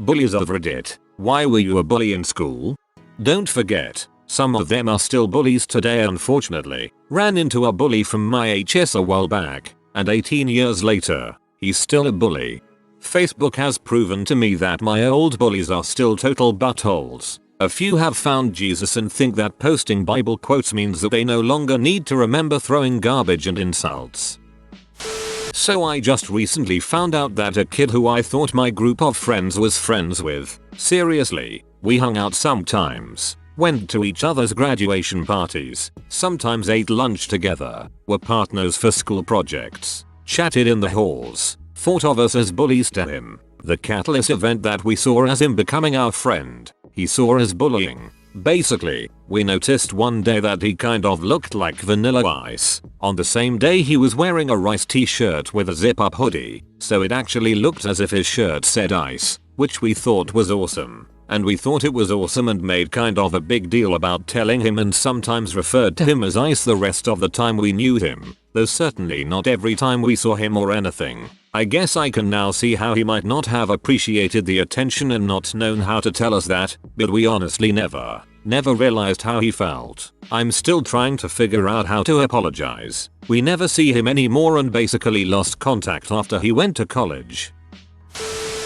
Bullies of Reddit. Why were you a bully in school? Don't forget, some of them are still bullies today unfortunately. Ran into a bully from my HS a while back, and 18 years later, he's still a bully. Facebook has proven to me that my old bullies are still total buttholes. A few have found Jesus and think that posting Bible quotes means that they no longer need to remember throwing garbage and insults. So I just recently found out that a kid who I thought my group of friends was friends with, seriously, we hung out sometimes, went to each other's graduation parties, sometimes ate lunch together, were partners for school projects, chatted in the halls, thought of us as bullies to him. The catalyst event that we saw as him becoming our friend, he saw as bullying. Basically, we noticed one day that he kind of looked like Vanilla Ice. On the same day he was wearing a Rice t-shirt with a zip-up hoodie, so it actually looked as if his shirt said Ice, which we thought was awesome. And we thought it was awesome and made kind of a big deal about telling him and sometimes referred to him as Ice the rest of the time we knew him, though certainly not every time we saw him or anything. I guess I can now see how he might not have appreciated the attention and not known how to tell us that, but we honestly never realized how he felt. I'm still trying to figure out how to apologize. We never see him anymore and basically lost contact after he went to college.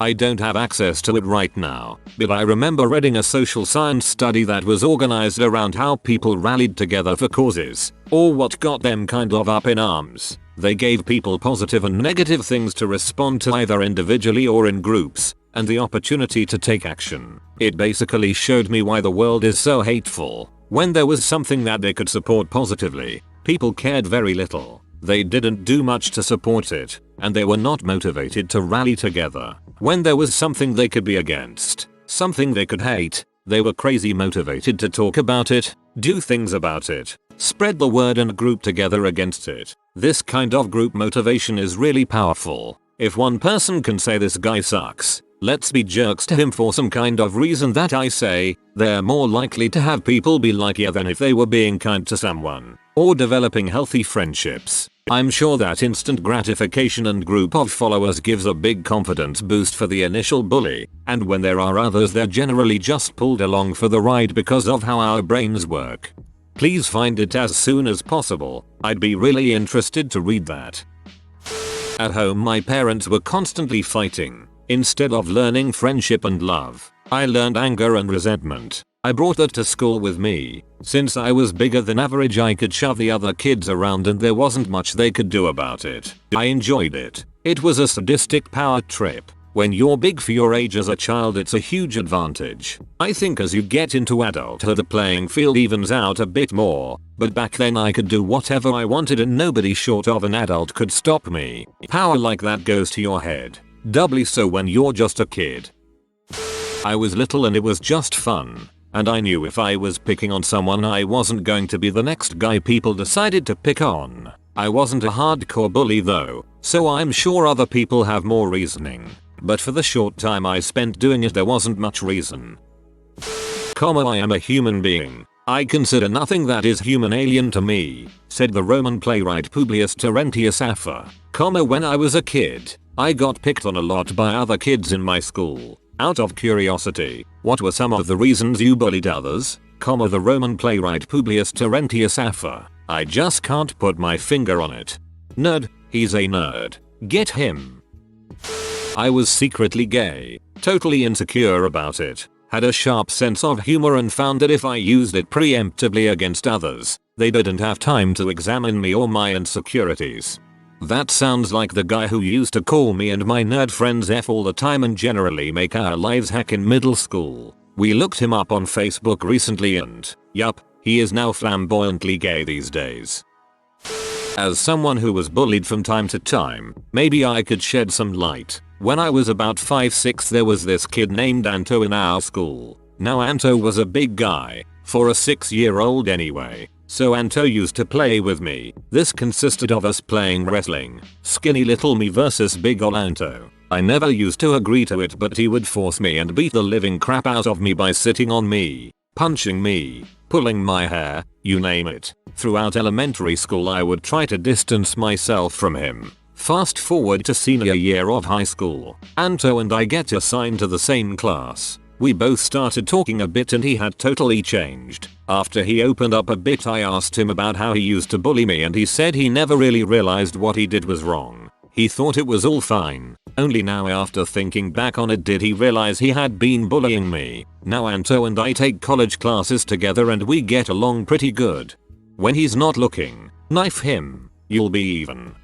I don't have access to it right now, but I remember reading a social science study that was organized around how people rallied together for causes, or what got them kind of up in arms. They gave people positive and negative things to respond to either individually or in groups, and the opportunity to take action. It basically showed me why the world is so hateful. When there was something that they could support positively, people cared very little. They didn't do much to support it, and they were not motivated to rally together. When there was something they could be against, something they could hate, they were crazy motivated to talk about it, do things about it, spread the word and group together against it. This kind of group motivation is really powerful. If one person can say this guy sucks, let's be jerks to him for some kind of reason that I say, they're more likely to have people be like yeah than if they were being kind to someone, or developing healthy friendships. I'm sure that instant gratification and group of followers gives a big confidence boost for the initial bully, and when there are others they're generally just pulled along for the ride because of how our brains work. Please find it as soon as possible, I'd be really interested to read that. At home my parents were constantly fighting. Instead of learning friendship and love, I learned anger and resentment. I brought that to school with me. Since I was bigger than average I could shove the other kids around and there wasn't much they could do about it. I enjoyed it. It was a sadistic power trip. When you're big for your age as a child it's a huge advantage. I think as you get into adulthood the playing field evens out a bit more, but back then I could do whatever I wanted and nobody short of an adult could stop me. Power like that goes to your head. Doubly so when you're just a kid. I was little and it was just fun. And I knew if I was picking on someone I wasn't going to be the next guy people decided to pick on. I wasn't a hardcore bully though, so I'm sure other people have more reasoning. But for the short time I spent doing it there wasn't much reason. I am a human being. I consider nothing that is human alien to me, said the Roman playwright Publius Terentius Afer. When I was a kid, I got picked on a lot by other kids in my school. Out of curiosity, what were some of the reasons you bullied others? The Roman playwright Publius Terentius Afer. I just can't put my finger on it. Nerd, he's a nerd. Get him. I was secretly gay, totally insecure about it, had a sharp sense of humor and found that if I used it preemptively against others, they didn't have time to examine me or my insecurities. That sounds like the guy who used to call me and my nerd friends F all the time and generally make our lives heck in middle school. We looked him up on Facebook recently and, yup, he is now flamboyantly gay these days. As someone who was bullied from time to time, maybe I could shed some light. When I was about 5-6 there was this kid named Anto in our school. Now Anto was a big guy, for a 6-year-old anyway. So Anto used to play with me. This consisted of us playing wrestling. Skinny little me versus big ol' Anto. I never used to agree to it but he would force me and beat the living crap out of me by sitting on me, punching me, pulling my hair, you name it. Throughout elementary school I would try to distance myself from him. Fast forward to senior year of high school. Anto and I get assigned to the same class. We both started talking a bit and he had totally changed. After he opened up a bit, I asked him about how he used to bully me and he said he never really realized what he did was wrong. He thought it was all fine. Only now after thinking back on it did he realize he had been bullying me. Now Anto and I take college classes together and we get along pretty good. When he's not looking, knife him. You'll be even.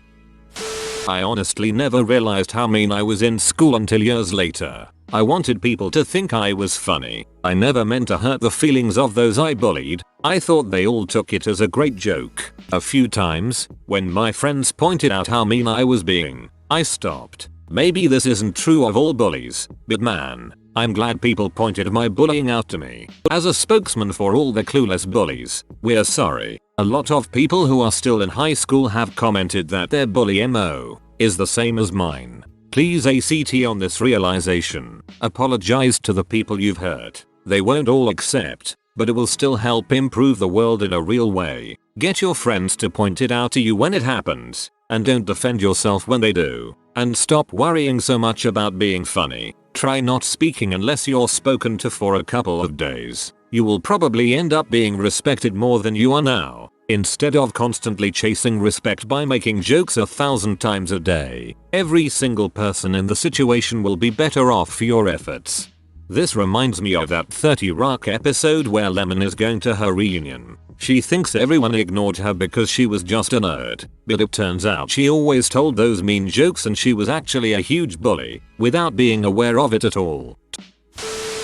I honestly never realized how mean I was in school until years later. I wanted people to think I was funny. I never meant to hurt the feelings of those I bullied. I thought they all took it as a great joke. A few times, when my friends pointed out how mean I was being, I stopped. Maybe this isn't true of all bullies, but man, I'm glad people pointed my bullying out to me. As a spokesman for all the clueless bullies, we're sorry. A lot of people who are still in high school have commented that their bully MO is the same as mine. Please ACT on this realization. Apologize to the people you've hurt. They won't all accept, but it will still help improve the world in a real way. Get your friends to point it out to you when it happens, and don't defend yourself when they do. And stop worrying so much about being funny. Try not speaking unless you're spoken to for a couple of days. You will probably end up being respected more than you are now, instead of constantly chasing respect by making jokes 1,000 times a day. Every single person in the situation will be better off for your efforts. This reminds me of that 30 Rock episode where Lemon is going to her reunion. She thinks everyone ignored her because she was just a nerd, but it turns out she always told those mean jokes and she was actually a huge bully, without being aware of it at all.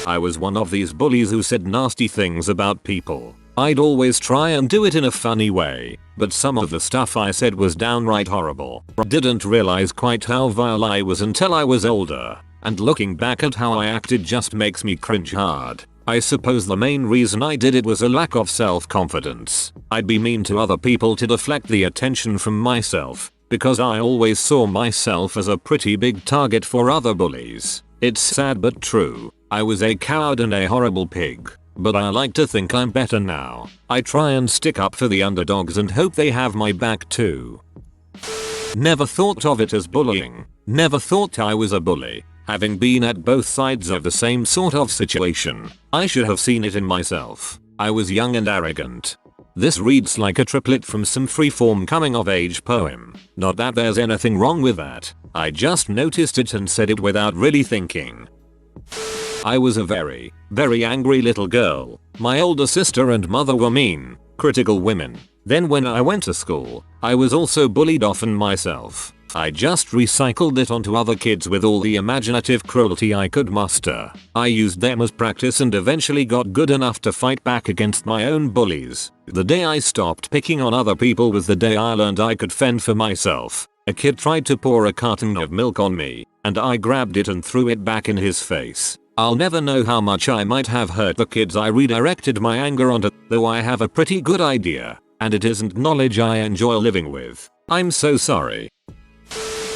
I was one of these bullies who said nasty things about people. I'd always try and do it in a funny way, but some of the stuff I said was downright horrible. Didn't realize quite how vile I was until I was older, and looking back at how I acted just makes me cringe hard. I suppose the main reason I did it was a lack of self-confidence. I'd be mean to other people to deflect the attention from myself, because I always saw myself as a pretty big target for other bullies. It's sad but true. I was a coward and a horrible pig. But I like to think I'm better now. I try and stick up for the underdogs and hope they have my back too. Never thought of it as bullying. Never thought I was a bully. Having been at both sides of the same sort of situation, I should have seen it in myself. I was young and arrogant. This reads like a triplet from some freeform coming of age poem. Not that there's anything wrong with that. I just noticed it and said it without really thinking. I was a very, very angry little girl. My older sister and mother were mean, critical women. Then when I went to school, I was also bullied often myself. I just recycled it onto other kids with all the imaginative cruelty I could muster. I used them as practice and eventually got good enough to fight back against my own bullies. The day I stopped picking on other people was the day I learned I could fend for myself. A kid tried to pour a carton of milk on me, and I grabbed it and threw it back in his face. I'll never know how much I might have hurt the kids I redirected my anger onto, though I have a pretty good idea, and it isn't knowledge I enjoy living with. I'm so sorry.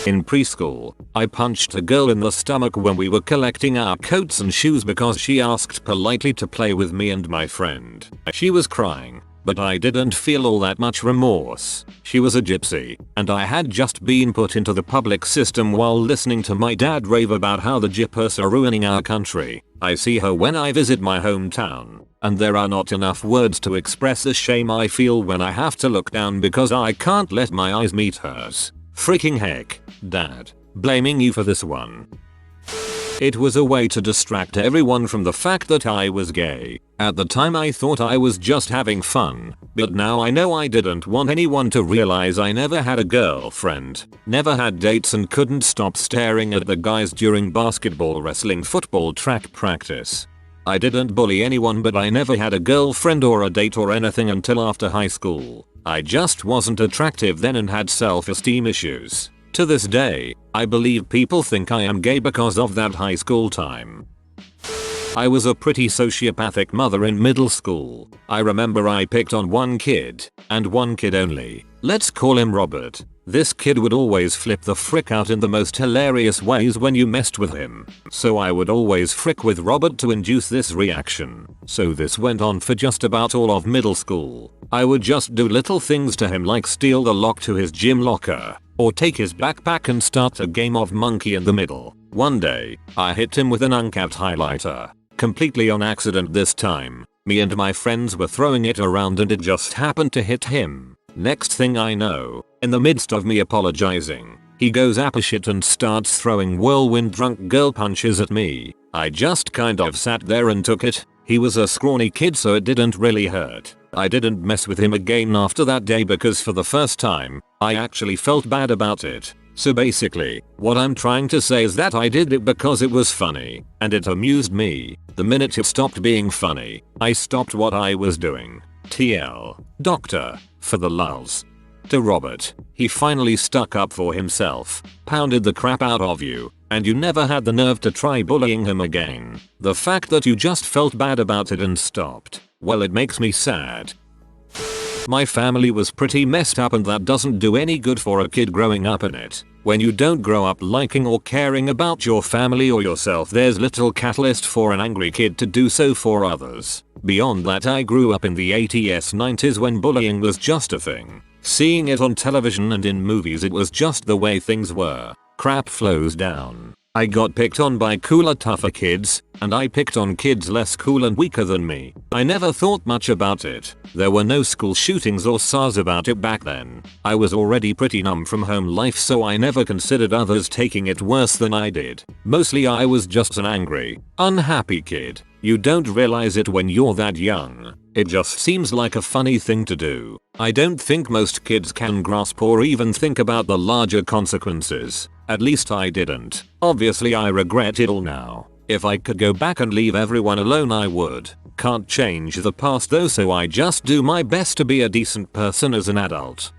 In preschool, I punched a girl in the stomach when we were collecting our coats and shoes because she asked politely to play with me and my friend. She was crying, but I didn't feel all that much remorse. She was a gypsy, and I had just been put into the public system while listening to my dad rave about how the gyppers are ruining our country. I see her when I visit my hometown, and there are not enough words to express the shame I feel when I have to look down because I can't let my eyes meet hers. Freaking heck, Dad. Blaming you for this one. It was a way to distract everyone from the fact that I was gay. At the time I thought I was just having fun, but now I know I didn't want anyone to realize I never had a girlfriend, never had dates and couldn't stop staring at the guys during basketball, wrestling, football, track practice. I didn't bully anyone, but I never had a girlfriend or a date or anything until after high school. I just wasn't attractive then and had self-esteem issues. To this day, I believe people think I am gay because of that high school time. I was a pretty sociopathic mother in middle school. I remember I picked on one kid, and one kid only. Let's call him Robert. This kid would always flip the frick out in the most hilarious ways when you messed with him. So I would always frick with Robert to induce this reaction. So this went on for just about all of middle school. I would just do little things to him like steal the lock to his gym locker, or take his backpack and start a game of monkey in the middle. One day, I hit him with an uncapped highlighter. Completely on accident this time. Me and my friends were throwing it around and it just happened to hit him. Next thing I know, in the midst of me apologizing, he goes apeshit and starts throwing whirlwind drunk girl punches at me. I just kind of sat there and took it. He was a scrawny kid so it didn't really hurt. I didn't mess with him again after that day because for the first time, I actually felt bad about it. So basically, what I'm trying to say is that I did it because it was funny, and it amused me. The minute it stopped being funny, I stopped what I was doing. TL. Doctor. For the lulz. To Robert, he finally stuck up for himself, pounded the crap out of you, and you never had the nerve to try bullying him again. The fact that you just felt bad about it and stopped, well, it makes me sad. My family was pretty messed up and that doesn't do any good for a kid growing up in it. When you don't grow up liking or caring about your family or yourself, there's little catalyst for an angry kid to do so for others. Beyond that, I grew up in the 80s 90s when bullying was just a thing. Seeing it on television and in movies, it was just the way things were. Crap flows down. I got picked on by cooler, tougher kids, and I picked on kids less cool and weaker than me. I never thought much about it. There were no school shootings or SARS about it back then. I was already pretty numb from home life, so I never considered others taking it worse than I did. Mostly I was just an angry, unhappy kid. You don't realize it when you're that young. It just seems like a funny thing to do. I don't think most kids can grasp or even think about the larger consequences. At least I didn't. Obviously I regret it all now. If I could go back and leave everyone alone, I would. Can't change the past though, so I just do my best to be a decent person as an adult.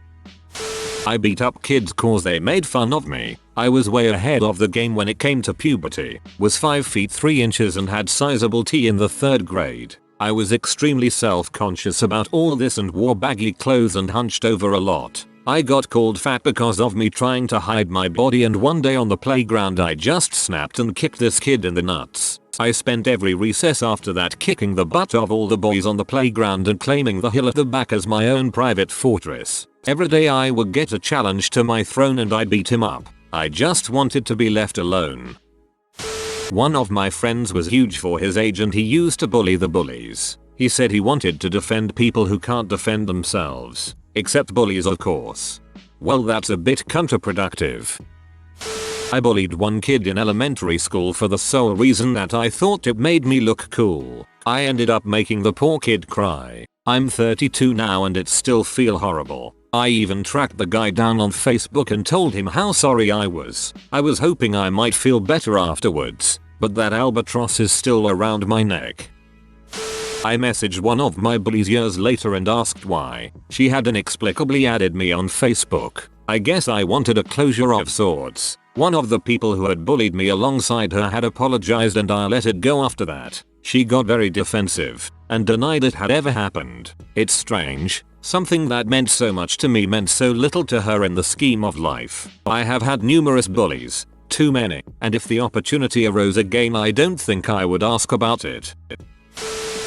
I beat up kids cause they made fun of me. I was way ahead of the game when it came to puberty. Was 5 feet 3 inches and had sizable T in the 3rd grade. I was extremely self-conscious about all this and wore baggy clothes and hunched over a lot. I got called fat because of me trying to hide my body, and one day on the playground I just snapped and kicked this kid in the nuts. I spent every recess after that kicking the butt of all the boys on the playground and claiming the hill at the back as my own private fortress. Every day I would get a challenge to my throne and I'd beat him up. I just wanted to be left alone. One of my friends was huge for his age and he used to bully the bullies. He said he wanted to defend people who can't defend themselves. Except bullies, of course. Well, that's a bit counterproductive. I bullied one kid in elementary school for the sole reason that I thought it made me look cool. I ended up making the poor kid cry. I'm 32 now and it still feels horrible. I even tracked the guy down on Facebook and told him how sorry I was. I was hoping I might feel better afterwards, but that albatross is still around my neck. I messaged one of my bullies years later and asked why. She had inexplicably added me on Facebook. I guess I wanted a closure of sorts. One of the people who had bullied me alongside her had apologized and I let it go after that. She got very defensive and denied it had ever happened. It's strange. Something that meant so much to me meant so little to her in the scheme of life. I have had numerous bullies. Too many. And if the opportunity arose again, I don't think I would ask about it.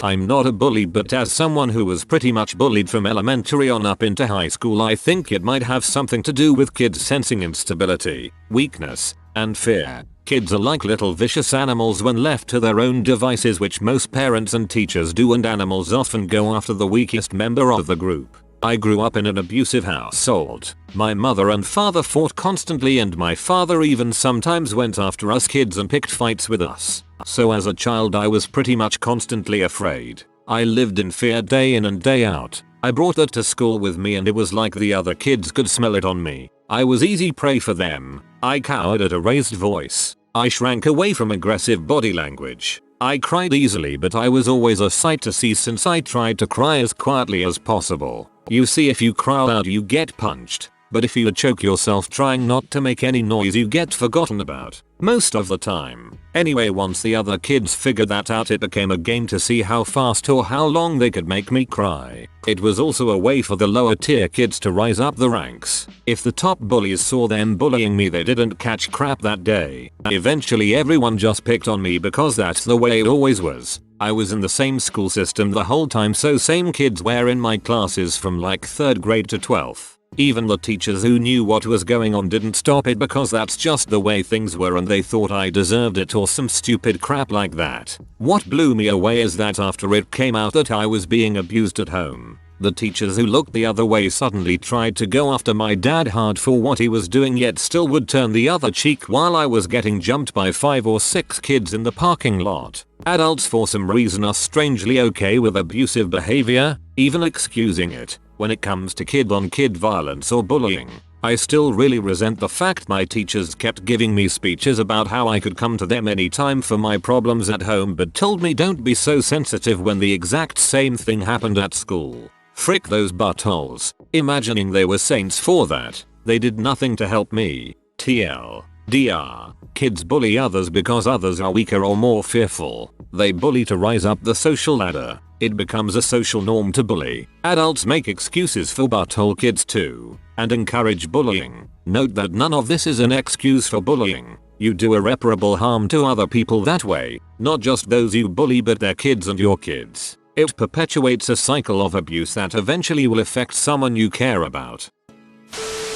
I'm not a bully, but as someone who was pretty much bullied from elementary on up into high school, I think it might have something to do with kids sensing instability, weakness, and fear. Kids are like little vicious animals when left to their own devices, which most parents and teachers do, and animals often go after the weakest member of the group. I grew up in an abusive household. My mother and father fought constantly, and my father even sometimes went after us kids and picked fights with us. So as a child I was pretty much constantly afraid. I lived in fear day in and day out. I brought that to school with me and it was like the other kids could smell it on me. I was easy prey for them. I cowered at a raised voice. I shrank away from aggressive body language. I cried easily, but I was always a sight to see since I tried to cry as quietly as possible. You see, if you cry loud you get punched. But if you choke yourself trying not to make any noise, you get forgotten about. Most of the time. Anyway, once the other kids figured that out, it became a game to see how fast or how long they could make me cry. It was also a way for the lower tier kids to rise up the ranks. If the top bullies saw them bullying me, they didn't catch crap that day. Eventually everyone just picked on me because that's the way it always was. I was in the same school system the whole time, so same kids were in my classes from like 3rd grade to 12th. Even the teachers who knew what was going on didn't stop it because that's just the way things were and they thought I deserved it or some stupid crap like that. What blew me away is that after it came out that I was being abused at home, the teachers who looked the other way suddenly tried to go after my dad hard for what he was doing yet still would turn the other cheek while I was getting jumped by 5 or 6 kids in the parking lot. Adults for some reason are strangely okay with abusive behavior, even excusing it, when it comes to kid-on-kid violence or bullying. I still really resent the fact my teachers kept giving me speeches about how I could come to them anytime for my problems at home but told me don't be so sensitive when the exact same thing happened at school. Frick those buttholes, imagining they were saints for that. They did nothing to help me. TLDR. Kids bully others because others are weaker or more fearful. They bully to rise up the social ladder. It becomes a social norm to bully. Adults make excuses for butthole kids too, and encourage bullying. Note that none of this is an excuse for bullying. You do irreparable harm to other people that way, not just those you bully but their kids and your kids. It perpetuates a cycle of abuse that eventually will affect someone you care about.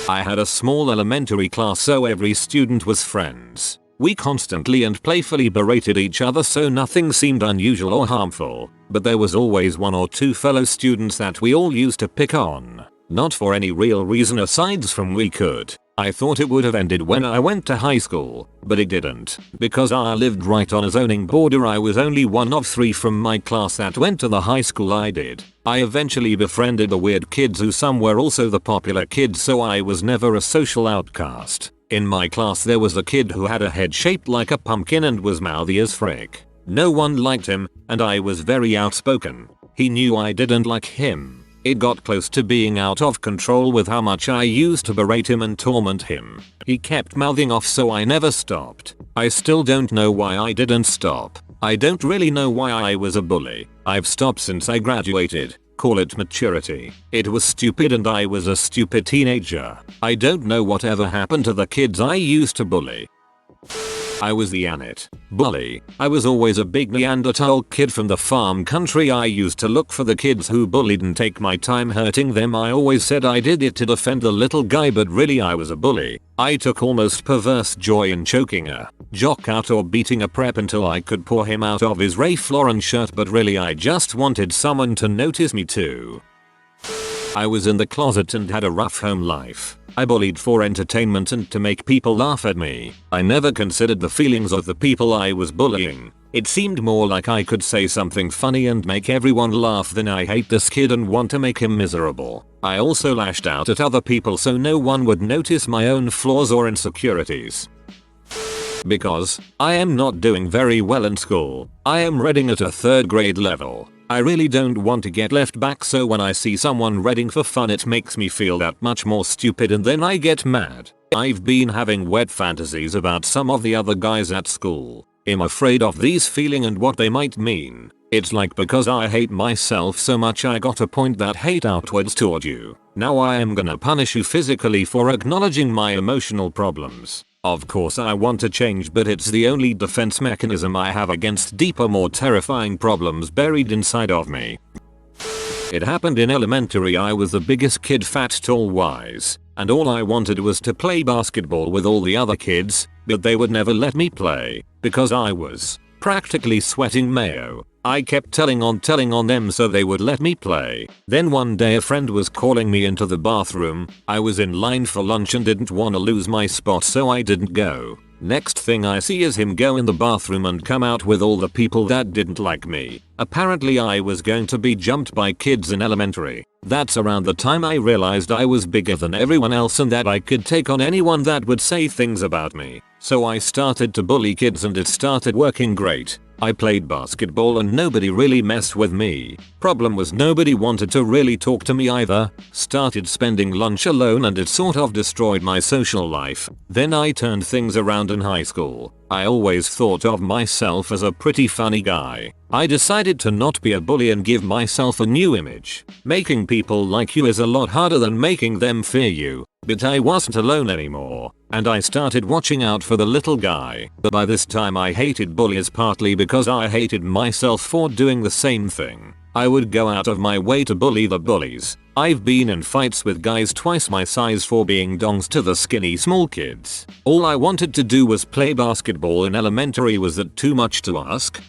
I had a small elementary class so every student was friends. We constantly and playfully berated each other so nothing seemed unusual or harmful, but there was always 1 or 2 fellow students that we all used to pick on. Not for any real reason aside from we could. I thought it would have ended when I went to high school, but it didn't. Because I lived right on a zoning border, I was only one of 3 from my class that went to the high school I did. I eventually befriended the weird kids who some were also the popular kids, so I was never a social outcast. In my class there was a kid who had a head shaped like a pumpkin and was mouthy as frick. No one liked him, and I was very outspoken. He knew I didn't like him. It got close to being out of control with how much I used to berate him and torment him. He kept mouthing off so I never stopped. I still don't know why I didn't stop. I don't really know why I was a bully. I've stopped since I graduated. Call it maturity. It was stupid and I was a stupid teenager. I don't know whatever happened to the kids I used to bully. I was the Annette bully. I was always a big Neanderthal kid from the farm country. I used to look for the kids who bullied and take my time hurting them. I always said I did it to defend the little guy, but really I was a bully. I took almost perverse joy in choking a jock out or beating a prep until I could pour him out of his Ralph Lauren shirt, but really I just wanted someone to notice me too. I was in the closet and had a rough home life. I bullied for entertainment and to make people laugh at me. I never considered the feelings of the people I was bullying. It seemed more like I could say something funny and make everyone laugh than I hate this kid and want to make him miserable. I also lashed out at other people so no one would notice my own flaws or insecurities. Because I am not doing very well in school. I am reading at a 3rd grade level. I really don't want to get left back, so when I see someone reading for fun it makes me feel that much more stupid and then I get mad. I've been having wet fantasies about some of the other guys at school. I'm afraid of these feelings and what they might mean. It's like because I hate myself so much I got to point that hate outwards toward you. Now I am gonna punish you physically for acknowledging my emotional problems. Of course I want to change, but it's the only defense mechanism I have against deeper, more terrifying problems buried inside of me. It happened in elementary. I was the biggest kid, fat, tall, wise, and all I wanted was to play basketball with all the other kids, but they would never let me play because I was practically sweating mayo. I kept telling on them so they would let me play. Then one day a friend was calling me into the bathroom. I was in line for lunch and didn't want to lose my spot, so I didn't go. Next thing I see is him go in the bathroom and come out with all the people that didn't like me. Apparently I was going to be jumped by kids in elementary. That's around the time I realized I was bigger than everyone else and that I could take on anyone that would say things about me. So I started to bully kids and it started working great. I played basketball and nobody really messed with me. Problem was nobody wanted to really talk to me either. Started spending lunch alone and it sort of destroyed my social life. Then I turned things around in high school. I always thought of myself as a pretty funny guy. I decided to not be a bully and give myself a new image. Making people like you is a lot harder than making them fear you. But I wasn't alone anymore, and I started watching out for the little guy. But by this time I hated bullies, partly because I hated myself for doing the same thing. I would go out of my way to bully the bullies. I've been in fights with guys twice my size for being dongs to the skinny small kids. All I wanted to do was play basketball in elementary. Was that too much to ask?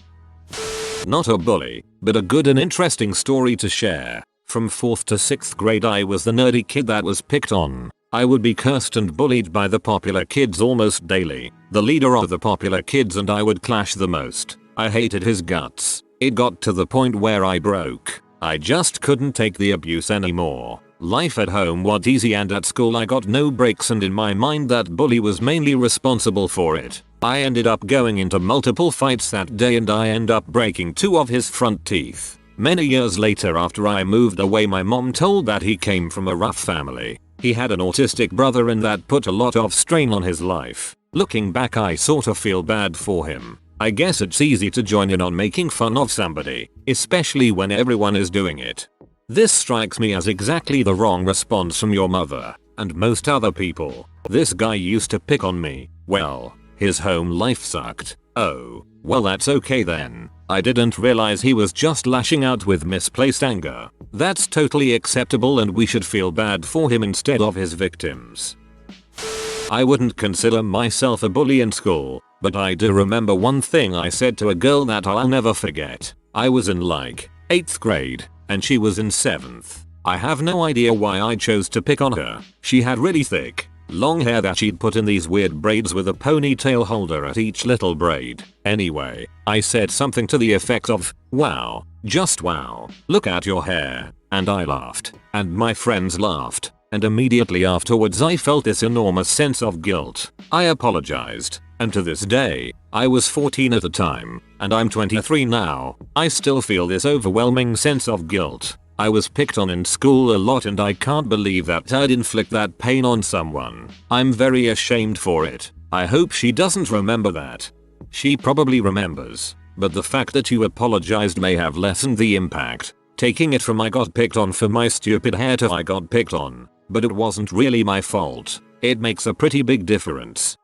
Not a bully, but a good and interesting story to share. From 4th to 6th grade I was the nerdy kid that was picked on. I would be cursed and bullied by the popular kids almost daily. The leader of the popular kids and I would clash the most. I hated his guts. It got to the point where I broke. I just couldn't take the abuse anymore. Life at home was easy and at school I got no breaks, and in my mind that bully was mainly responsible for it. I ended up going into multiple fights that day and I ended up breaking 2 of his front teeth. Many years later after I moved away my mom told that he came from a rough family. He had an autistic brother and that put a lot of strain on his life. Looking back I sort of feel bad for him. I guess it's easy to join in on making fun of somebody, especially when everyone is doing it. This strikes me as exactly the wrong response from your mother and most other people. This guy used to pick on me. Well, his home life sucked. Oh, well that's okay then. I didn't realize he was just lashing out with misplaced anger. That's totally acceptable and we should feel bad for him instead of his victims. I wouldn't consider myself a bully in school, but I do remember one thing I said to a girl that I'll never forget. I was in like 8th grade and she was in 7th. I have no idea why I chose to pick on her. She had really thick, long hair that she'd put in these weird braids with a ponytail holder at each little braid. Anyway, I said something to the effect of, "Wow, just wow, look at your hair." And I laughed, and my friends laughed, and immediately afterwards I felt this enormous sense of guilt. I apologized, and to this day, I was 14 at the time, and I'm 23 now, I still feel this overwhelming sense of guilt. I was picked on in school a lot and I can't believe that I'd inflict that pain on someone. I'm very ashamed for it. I hope she doesn't remember that. She probably remembers, but the fact that you apologized may have lessened the impact. Taking it from I got picked on for my stupid hair to I got picked on, but it wasn't really my fault. It makes a pretty big difference.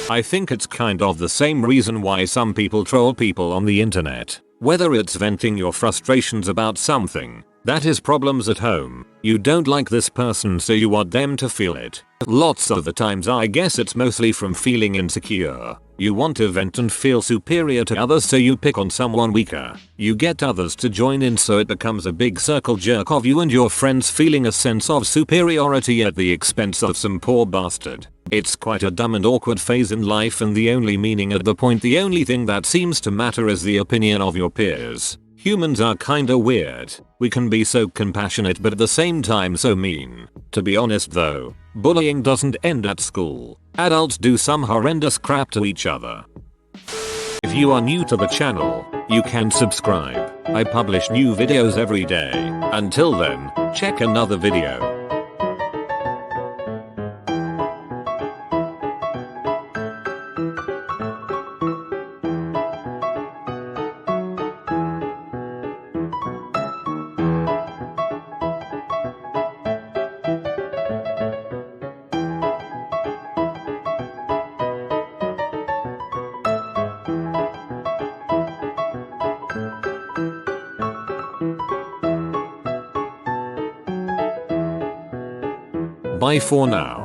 I think it's kind of the same reason why some people troll people on the internet. Whether it's venting your frustrations about something, that is problems at home, you don't like this person so you want them to feel it. Lots of the times I guess it's mostly from feeling insecure. You want to vent and feel superior to others so you pick on someone weaker. You get others to join in so it becomes a big circle jerk of you and your friends feeling a sense of superiority at the expense of some poor bastard. It's quite a dumb and awkward phase in life, and the only meaning at the point the only thing that seems to matter is the opinion of your peers. Humans are kinda weird. We can be so compassionate but at the same time so mean. To be honest though, bullying doesn't end at school. Adults do some horrendous crap to each other. If you are new to the channel, you can subscribe. I publish new videos every day. Until then, check another video. Bye for now.